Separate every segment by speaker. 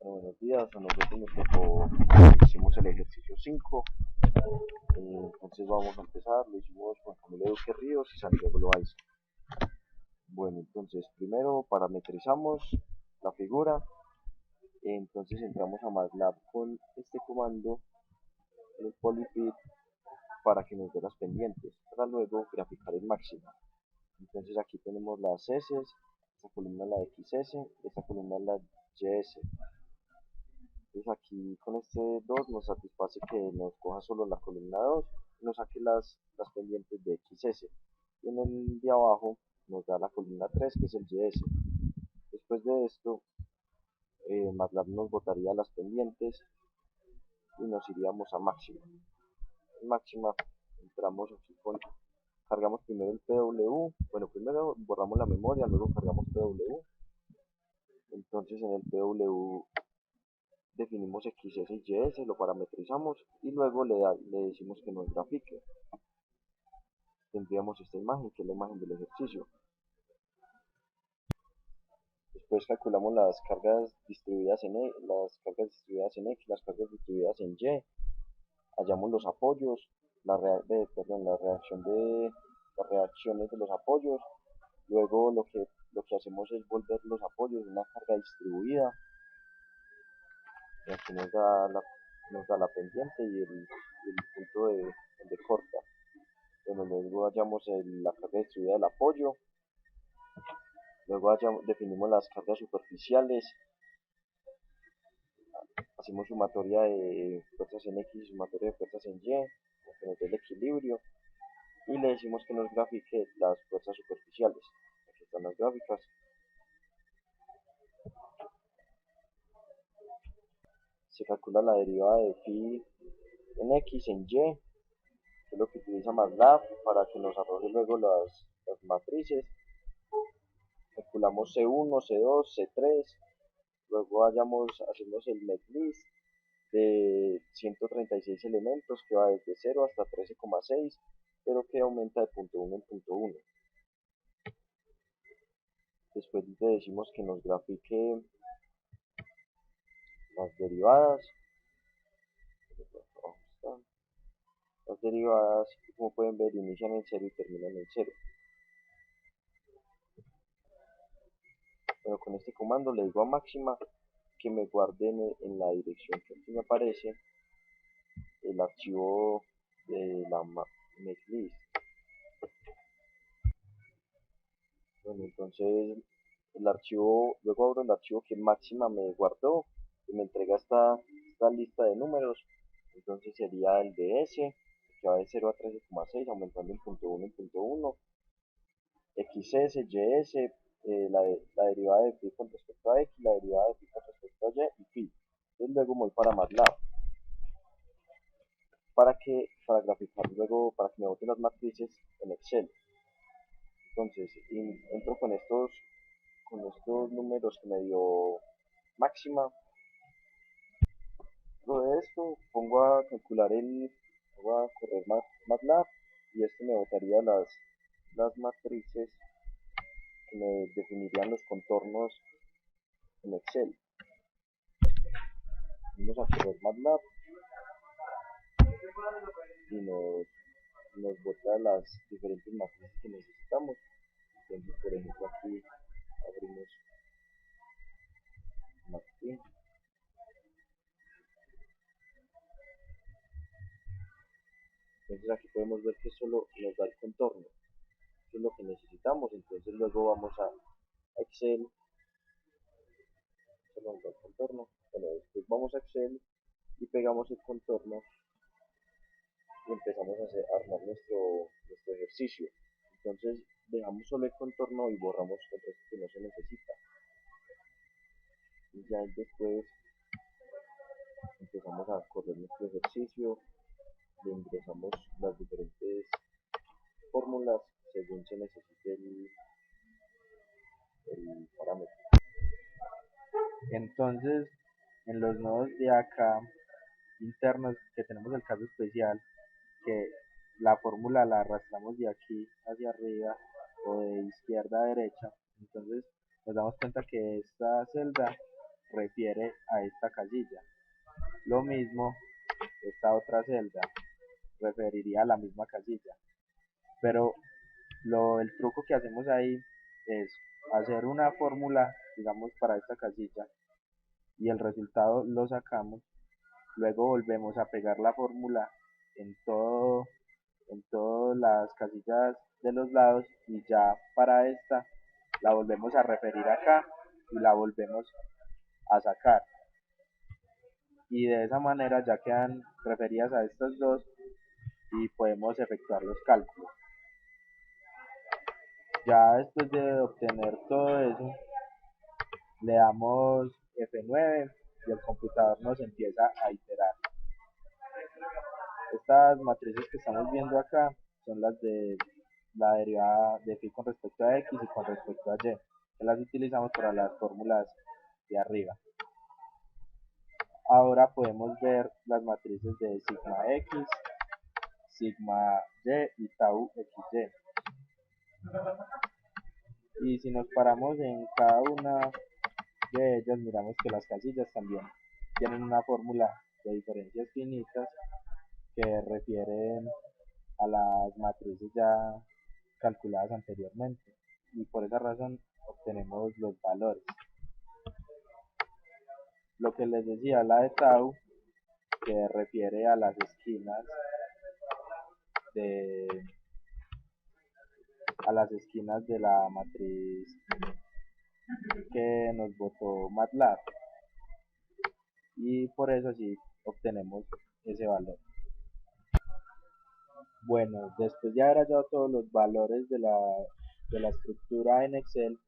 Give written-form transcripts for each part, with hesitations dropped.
Speaker 1: Buenos días, a nosotros nos tocó, hicimos el ejercicio 5, entonces vamos a empezar, lo hicimos con Camilo Duque Ríos y Santiago Loaiza. Bueno, entonces primero parametrizamos la figura, entonces entramos a MATLAB con este comando, el polyfit, para que nos dé las pendientes, para luego graficar el máximo. Entonces aquí tenemos las S, esta columna es la XS, esta columna es la YS. Entonces aquí con este 2 nos satisface que nos coja solo la columna 2 y nos saque las pendientes de XS. Y en el de abajo nos da la columna 3 que es el YS. Después de esto, MATLAB nos botaría las pendientes y nos iríamos a máxima. En máxima entramos aquí cargamos primero el PW, bueno primero borramos la memoria, luego cargamos PW. Entonces en el PW definimos XS y YS, lo parametrizamos y luego le decimos que nos grafique. Tendríamos esta imagen, que es la imagen del ejercicio. Después calculamos las cargas distribuidas en X, las cargas distribuidas en Y. Hallamos los apoyos, las reacciones de los apoyos. Luego lo que hacemos es volver los apoyos en una carga distribuida. Y aquí nos da la pendiente y el punto de corta. Bueno, luego hallamos la carga distribuida del apoyo. Luego definimos las cargas superficiales. Hacemos sumatoria de fuerzas en X y sumatoria de fuerzas en Y, que nos dé el equilibrio. Y le decimos que nos grafique las fuerzas superficiales. Aquí están las gráficas. Se calcula la derivada de phi en X en Y, que es lo que utiliza MATLAB para que nos arroje luego las matrices. Calculamos C1, C2, C3. Luego hacemos el netlist de 136 elementos que va desde 0 hasta 13,6, pero que aumenta de punto 1 en punto 1. Después le decimos que nos grafique las derivadas. Las derivadas, como pueden ver, inician en 0 y terminan en 0. Bueno, con este comando le digo a máxima que me guarde en la dirección que aquí me aparece el archivo de la netlist. Bueno, entonces luego abro el archivo que máxima me guardó y me entrega esta lista de números. Entonces sería el de S, que va de 0 a 13,6, aumentando en punto 1 en punto 1. XS, YS, la derivada de phi con respecto a X, la derivada de phi con respecto a Y y phi. Entonces luego me voy para MATLAB para graficar luego, para que me boten las matrices en Excel. Entonces entro con estos números que me dio máxima. Luego de esto pongo a correr MATLAB y esto me botaría las matrices que me definirían los contornos en Excel. Vamos a correr MATLAB y nos bota las diferentes matrices que necesitamos. Entonces, por ejemplo, aquí abrimos matriz. Entonces aquí podemos ver que solo nos da el contorno. Eso es lo que necesitamos. Entonces luego vamos a Excel. Solo nos da el contorno. Bueno, después vamos a Excel y pegamos el contorno y empezamos a armar nuestro ejercicio. Entonces dejamos solo el contorno y borramos el resto que no se necesita. Y ya después empezamos a correr nuestro ejercicio, le ingresamos las diferentes fórmulas según se necesite el parámetro.
Speaker 2: Entonces, en los nodos de acá internos que tenemos el caso especial, que la fórmula la arrastramos de aquí hacia arriba o de izquierda a derecha, entonces nos damos cuenta que esta celda refiere a esta casilla. Lo mismo, esta otra celda referiría a la misma casilla. Pero el truco que hacemos ahí es hacer una fórmula, digamos, para esta casilla y el resultado lo sacamos. Luego volvemos a pegar la fórmula en todas las casillas de los lados y ya para esta la volvemos a referir acá y la volvemos a sacar. Y de esa manera ya quedan referidas a estas dos y podemos efectuar los cálculos. Ya después de obtener todo eso, le damos F9 y el computador nos empieza a iterar. Estas matrices que estamos viendo acá son las de la derivada de phi con respecto a x y con respecto a y, que las utilizamos para las fórmulas de arriba. Ahora podemos ver las matrices de sigma x, sigma y tau xy. Y si nos paramos en cada una de ellas, miramos que las casillas también tienen una fórmula de diferencias finitas que refieren a las matrices ya calculadas anteriormente, y por esa razón obtenemos los valores. Lo que les decía, la de tau, que refiere a las esquinas de la matriz que nos botó MATLAB, y por eso así obtenemos ese valor. Bueno, después de haber hallado todos los valores de la estructura en Excel,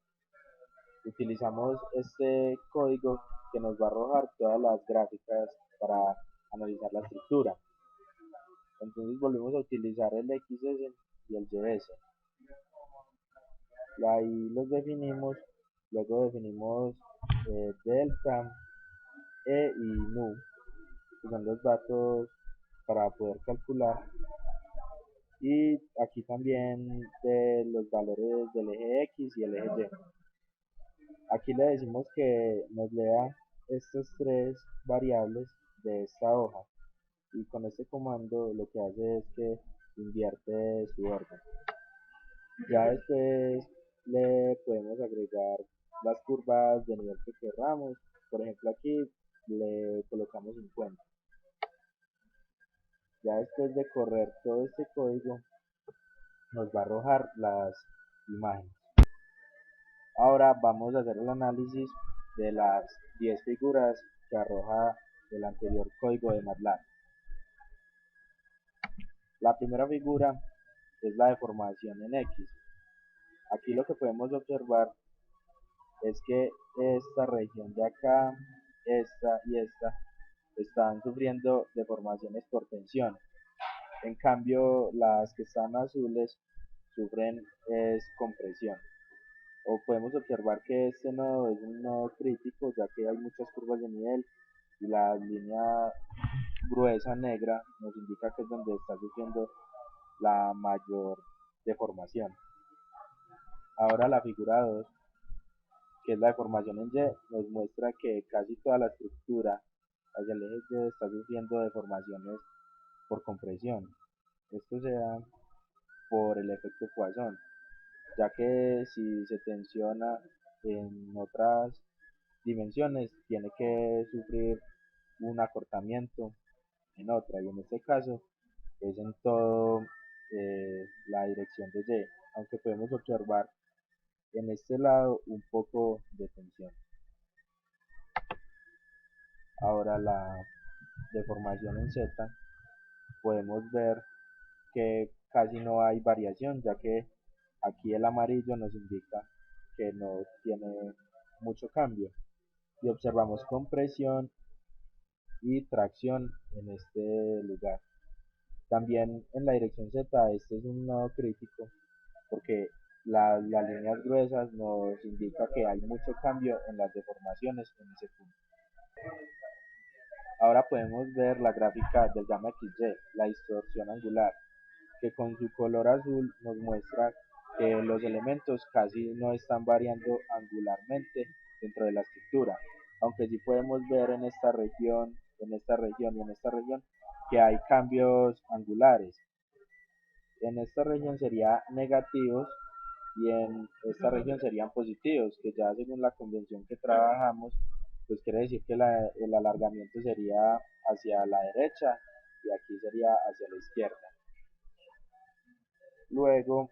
Speaker 2: utilizamos este código que nos va a arrojar todas las gráficas para analizar la estructura. Entonces volvemos a utilizar el XS y el YS. Ahí los definimos, luego definimos delta, y nu, que son los datos para poder calcular. Y aquí también de los valores del eje X y el eje Y. Aquí le decimos que nos lea estas tres variables de esta hoja, y con este comando lo que hace es que invierte su orden. Ya después le podemos agregar las curvas de nivel que queramos. Por ejemplo, aquí le colocamos 50. Ya después de correr todo este código, nos va a arrojar las imágenes. Ahora vamos a hacer el análisis de las 10 figuras que arroja el anterior código de MATLAB. La primera figura es la deformación en X. Aquí lo que podemos observar es que esta región de acá, esta y esta, están sufriendo deformaciones por tensión. En cambio, las que están azules sufren compresión. O podemos observar que este nodo es un nodo crítico, ya que hay muchas curvas de nivel y la línea gruesa negra nos indica que es donde está sufriendo la mayor deformación. Ahora la figura 2, que es la deformación en Y, nos muestra que casi toda la estructura hacia el eje Y está sufriendo deformaciones por compresión. Esto se da por el efecto Poisson, ya que si se tensiona en otras dimensiones tiene que sufrir un acortamiento en otra, y en este caso es en todo la dirección de Y, aunque podemos observar en este lado un poco de tensión. Ahora la deformación en Z, podemos ver que casi no hay variación, ya que aquí el amarillo nos indica que no tiene mucho cambio, y observamos compresión y tracción en este lugar. También en la dirección Z, este es un nodo crítico porque las líneas gruesas nos indica que hay mucho cambio en las deformaciones en ese punto. Ahora podemos ver la gráfica del gamma XY, la distorsión angular, que con su color azul nos muestra que los elementos casi no están variando angularmente dentro de la estructura. aunque sí podemos ver en esta región, en esta región y en esta región que hay cambios angulares. En esta región serían negativos y en esta región serían positivos, que ya según la convención que trabajamos, pues quiere decir que el alargamiento sería hacia la derecha y aquí sería hacia la izquierda. Luego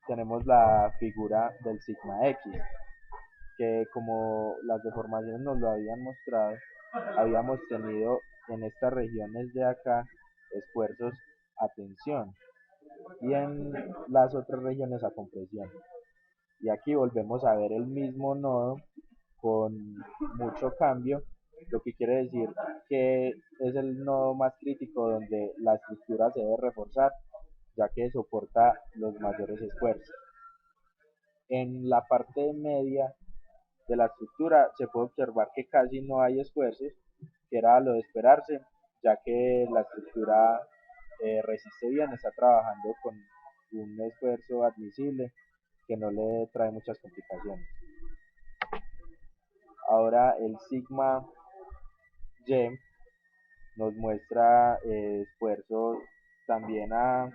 Speaker 2: tenemos la figura del sigma X, que como las deformaciones nos lo habían mostrado, habíamos tenido en estas regiones de acá esfuerzos a tensión y en las otras regiones a compresión. Y aquí volvemos a ver el mismo nodo con mucho cambio, lo que quiere decir que es el nodo más crítico donde la estructura se debe reforzar, ya que soporta los mayores esfuerzos. En la parte media de la estructura se puede observar que casi no hay esfuerzos, que era lo de esperarse, ya que la estructura resiste bien, está trabajando con un esfuerzo admisible que no le trae muchas complicaciones. Ahora el sigma Y nos muestra esfuerzos también a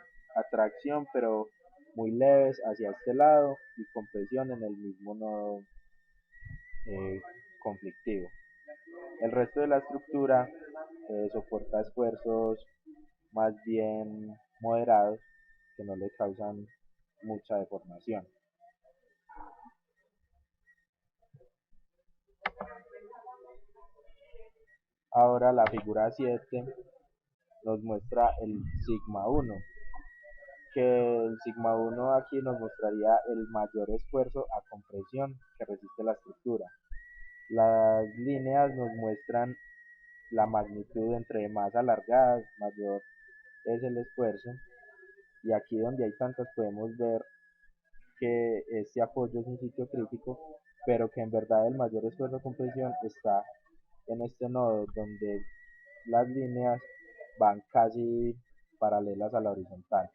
Speaker 2: tracción, pero muy leves hacia este lado y compresión en el mismo nodo conflictivo. El resto de la estructura soporta esfuerzos más bien moderados que no le causan mucha deformación. Ahora la figura 7 nos muestra el sigma 1, que el sigma 1 aquí nos mostraría el mayor esfuerzo a compresión que resiste la estructura. Las líneas nos muestran la magnitud, entre más alargadas, mayor es el esfuerzo, y aquí donde hay tantas podemos ver que este apoyo es un sitio crítico, pero que en verdad el mayor esfuerzo de compresión está en este nodo donde las líneas van casi paralelas a la horizontal.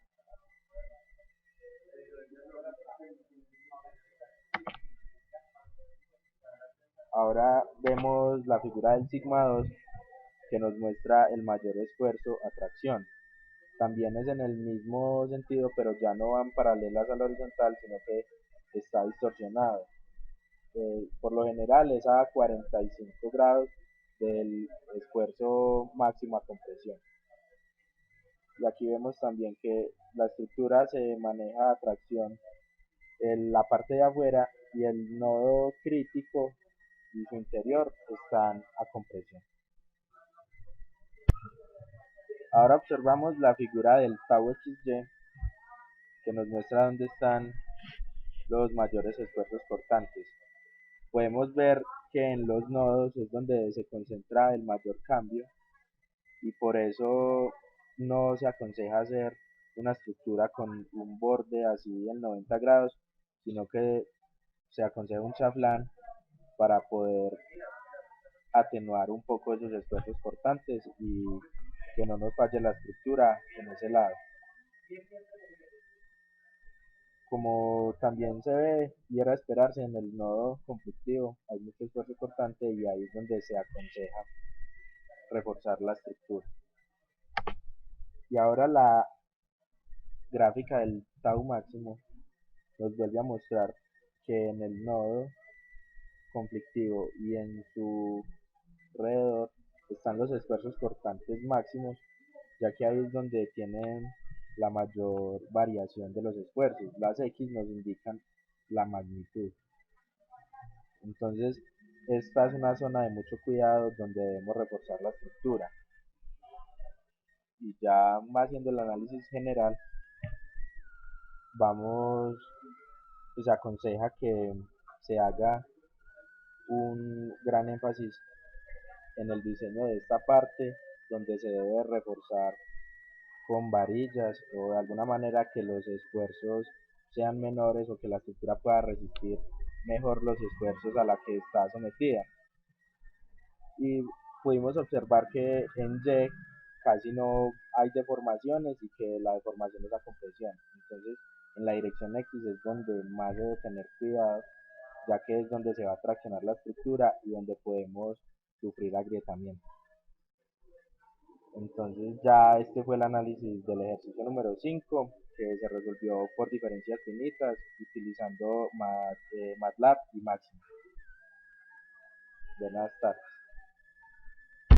Speaker 2: Ahora vemos la figura del sigma 2 que nos muestra el mayor esfuerzo a tracción. También es en el mismo sentido, pero ya no van paralelas a la horizontal, sino que está distorsionado. Por lo general es a 45 grados del esfuerzo máximo a compresión. Y aquí vemos también que la estructura se maneja a tracción en la parte de afuera y el nodo crítico y su interior están a compresión. Ahora observamos la figura del tau XY que nos muestra dónde están los mayores esfuerzos cortantes. Podemos ver que en los nodos es donde se concentra el mayor cambio y por eso no se aconseja hacer una estructura con un borde así en 90 grados, sino que se aconseja un chaflán para poder atenuar un poco esos esfuerzos cortantes y que no nos falle la estructura en ese lado. Como también se ve y era esperarse en el nodo conflictivo, hay mucho esfuerzo cortante y ahí es donde se aconseja reforzar la estructura. Y ahora la gráfica del tau máximo nos vuelve a mostrar que en el nodo conflictivo y en su alrededor están los esfuerzos cortantes máximos, ya que ahí es donde tienen la mayor variación de los esfuerzos. Las X nos indican la magnitud. Entonces, esta es una zona de mucho cuidado donde debemos reforzar la estructura. Y ya haciendo el análisis general, se aconseja que se haga un gran énfasis en el diseño de esta parte donde se debe reforzar con varillas o de alguna manera que los esfuerzos sean menores o que la estructura pueda resistir mejor los esfuerzos a la que está sometida. Y pudimos observar que en Y casi no hay deformaciones y que la deformación es la compresión. Entonces en la dirección X es donde más debe tener cuidado ya que es donde se va a traccionar la estructura y donde podemos sufrir agrietamiento. Entonces ya este fue el análisis del ejercicio número 5, que se resolvió por diferencias finitas utilizando MATLAB y Máximo. Buenas tardes.